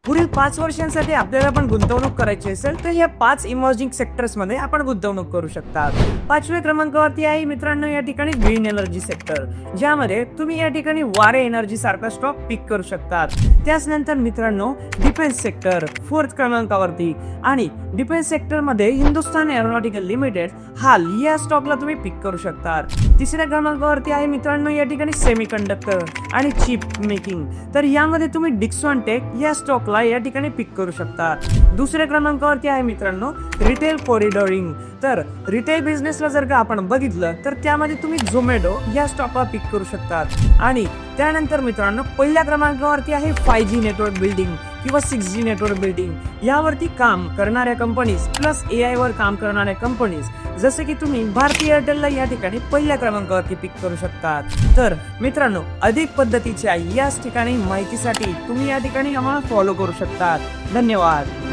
पुढील 5 वर्षांसाठी आपल्याला पण गुंतवणूक करायची असेल तर या 5 इमर्जिंग सेक्टर्स मध्ये आपण गुंतवणूक करू शकता। 5व्या क्रमांकावरती आहे मित्रांनो या ठिकाणी ग्रीन एनर्जी सेक्टर, ज्यामध्ये तुम्ही या ठिकाणी वारे एनर्जी सारखा स्टॉक पिक करू शकता। त्यानंतर मित्रांनो डिफेन्स सेक्टर 4th क्रमांकावरती, आणि डिफेन्स सेक्टर मध्ये हिंदुस्तान एरोनॉटिकल लिमिटेड या स्टॉकला तुम्ही पिक करू शकता। 3ऱ्या क्रमांकावरती आहे मित्रांनो या ठिकाणी सेमीकंडक्टर आणि चिप मेकिंग, तर यामध्ये तुम्ही डिक्सॉन टेक या स्टॉकला या ठिकाणी पिक करू शकता। 2ऱ्या क्रमांकावरती आहे मित्रांनो रिटेल कॉरिडोरिंग, तर रिटेल बिझनेसला जर का आपण बघितलं तर त्यामध्ये तुम्ही झोमॅटो या स्टॉकला पिक करू शकता। आणि त्यानंतर मित्रांनो पहिल्या क्रमांकावरती आहे 5G नेटवर्क बिल्डिंग किंवा 6G नेटवर्क बिल्डिंग, यावरती काम करणाऱ्या कंपनीज प्लस AI वर काम करणाऱ्या कंपनीज, जसे की तुम्ही भारती एअरटेलला या ठिकाणी पहिल्या क्रमांकावरती पिक करू शकता। तर मित्रांनो अधिक पद्धतीच्या याच ठिकाणी माहितीसाठी तुम्ही या ठिकाणी आम्हाला फॉलो करू शकता। धन्यवाद।